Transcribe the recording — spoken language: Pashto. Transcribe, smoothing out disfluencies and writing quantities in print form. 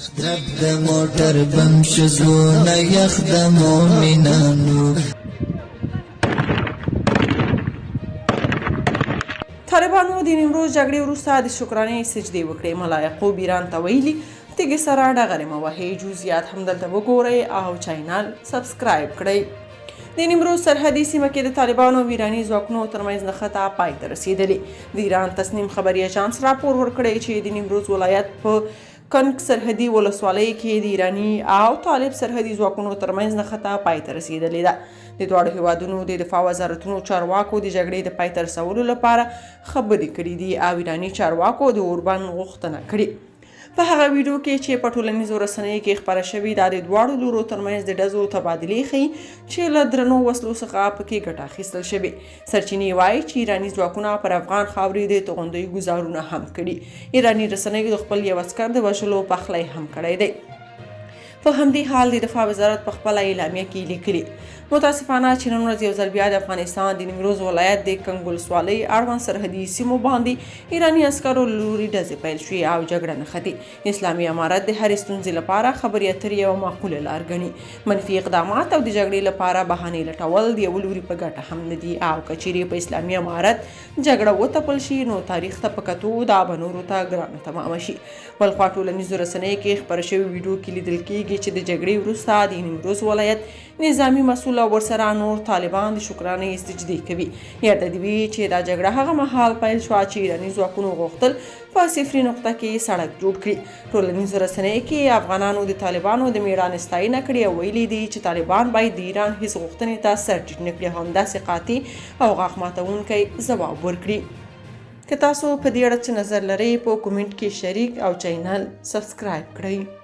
درب د موټر بم شزونه یخ د مؤمنانو. طالبانو د نیمروز جګړې وروسته د شکرانې سجدې وکړې. ملا یعقوب ایران ته ویلي تیږې سره ډغرې مه وهئ. جزئیات همدلته وګورئ او چینل سبسکرایب کړئ. د نیمروز سرحدي سیمه کې د طالبانو او ایراني ځواکونو ترمنځ نښته پای ته رسېدلې. د ایران تصنیم خبري اژانس راپور ورکړی چې د نیمروز ولایت په کنګ سرحدي ولسوالۍ کې د ایراني او طالب سرحدي ځواکونو ترمنځ نښته پای ته رسېدلې ده. د دواړو هیوادونو د دفاع وزارتونو چارواکو د جګړې د پای ته رسولو لپاره خبرې کړې دي او ایراني چارواکو د اوربند غوښتنه کړې. په هغه ویډیو کې چې په ټولنیزو رسنیو کې خپره شوې دا د دواړو لورو ترمنځ د ډزو تبادلې ښیي چې له درنو وسلو څخه پکې ګټه اخیستل شوې. سرچینې وایي چې ایراني ځواکونه پر افغان خاورې د توغندیو ګزارونه هم کړي. ایراني رسنیو د خپل یو عسکر د وژلو پخلی هم کړی دی. په همدې حال د دفاع وزارت په خپله اعلامیه کې لیکلي متاسفانه چې نن ورځ یو ځل بیا د افغانستان د نیمروز ولایت د کنګ ولسوالۍ اړوند سرحدي سیمو باندې ایراني عسکرو له لوري ډزې پیل شوې او جګړه نښتې. اسلامي امارت د هرې ستونزې لپاره خبرې اترې یوه معقوله لار ګڼي. منفي اقدامات او د جګړې لپاره بهانې لټول د یو لوري په ګټه هم نه دي او که چیرې په اسلامي امارت جګړه وتپل شي نو تاریخ ته په کتو دا به نورو ته ګرانه تمامه شي. بلخوا ټولنیزو رسنیو کې خپره شوې ویډیو کې لیدل کېږي چې د جګړې وروسته د نیمروز ولایت نظامي مسؤل او ورسره نور طالبان د شکرانې سجدې کوي. یاد دې وي چې دا جګړه هغه مهال پیل شوه چې ایراني ځواکونو غوښتل په صفري نقطه کې سړک جوړ کړي. ټولنیزو رسنیو کې افغانانو د طالبانو د میړانې ستاینه کړې او ویلي دي چې طالبان باید د ایران هیڅ غوښتنې ته سر ټیټ نه کړي او همداسې قاطع او غاښ ماتونکی ځواب ورکړي. که تاسو په دې اړه څه نظر لرئ په کومنټ کې شریک او چینل سبسکرایب کړئ.